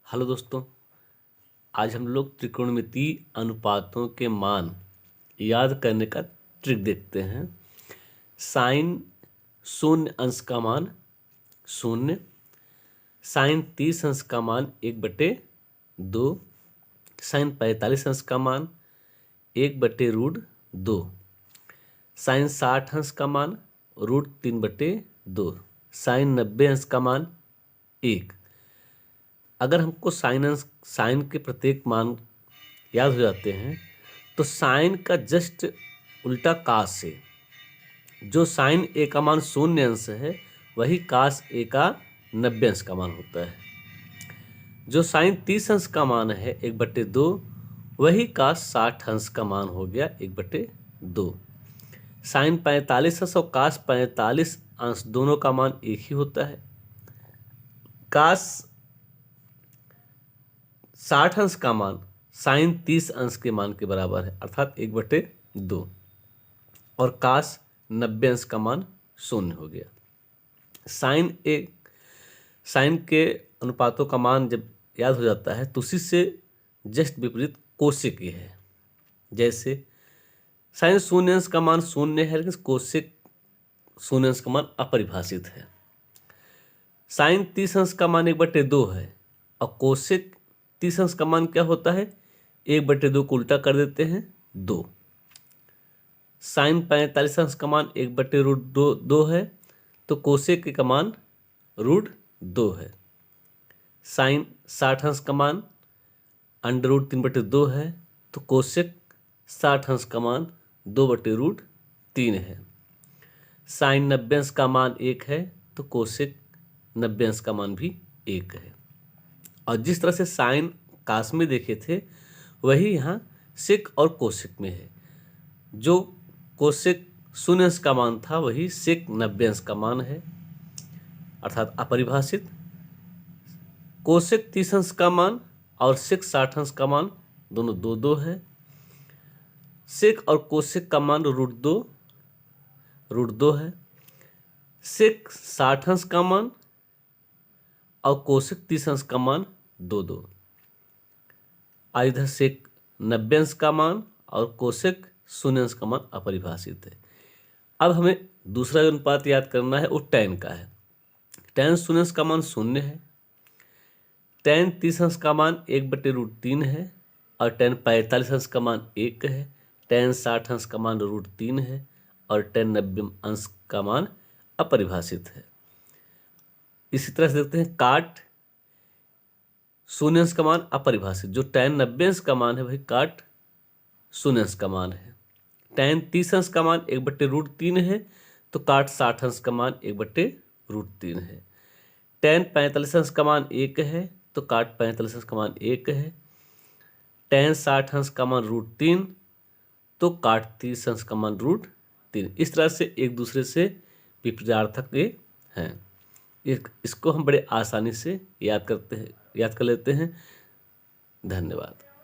Hello दोस्तों, आज हम लोग त्रिकोणमितीय अनुपातों के मान याद करने का ट्रिक देखते हैं। साइन 0 अंश का मान 0, साइन 30 अंश का मान 1/2, साइन 45 अंश का मान 1/√2, साइन 60 अंश का मान √3/2, साइन 90 अंश का मान 1। अगर हमको साइन के प्रत्येक मान याद हो जाते हैं तो साइन का जस्ट उल्टा कास से जो साइन ए का मान 0 अंश है वही कास ए का 90 अंश का मान होता है। जो साइन 30 अंश का मान है 1/2 वही कास 60 अंश का मान हो गया 1/2। साइन 45 अंश और कास 45 अंश दोनों का मान एक ही होता है। कास 60 अंश का मान साइन 30 अंश के मान के बराबर है अर्थात 1/2 और कास 90 अंश का मान 0 हो गया। साइन के अनुपातों का मान जब याद हो जाता है तो उसी से जस्ट विपरीत कोसेक ये है। जैसे साइन 0 अंश का मान 0 है लेकिन कोसेक 0 अंश का मान अपरिभाषित है। साइन 30 अंश का मान 1/2 है और कोसेक 30 अंश का मान क्या होता है 1/2 को उल्टा कर देते हैं 2। साइन 45 अंश का मान 1/√2 है तो कोसेक का मान √2 है। साइन 60 अंश का मान √3/2 है तो कोसेक 60 अंश का मान 2/√3 है। साइन 90 अंश का मान 1 है तो कोसेक 90 अंश का मान भी 1 है। और जिस तरह से साइन कास में देखे थे वही यहाँ सेक और कोसेक में है। जो कोसेक 0 अंश का मान था वही सेक 90 अंश का मान है अर्थात अपरिभाषित। कोसेक 30 अंश का मान और सेक 60 अंश का मान दोनों 2 है। सेक और कोसेक का मान √2 है। सेक 60 अंश का मान और कोसेक 30 अंश का मान 2। इधर सेक 90 अंश का मान और कोसेक 0 अंश का मान अपरिभाषित है। अब हमें दूसरा जो अनुपात याद करना है वो टैन का है। टैन 0 अंश का मान 0 है, टैन 30 अंश का मान 1/√3 है और टैन 45 अंश का मान 1 है, टैन 60 अंश का मान √3 है और टैन 90 अंश का मान अपरिभाषित है। इसी तरह से देखते हैं काट 0 अंश का मान अपरिभाषित। जो टैन 90 अंश का मान है वही काट 0 अंश का मान है। टैन 30 अंश का मान 1/√3 है तो काट 60 अंश का मान 1/√3 है। टैन 45 अंश का मान 1 है तो काट 45 अंश का मान 1 है। टैन 60 अंश का मान √3 तो काट 30 अंश का मान √3। इस तरह से एक दूसरे से विपरीतार्थक ये हैं। इसको हम बड़े आसानी से याद कर लेते हैं। धन्यवाद।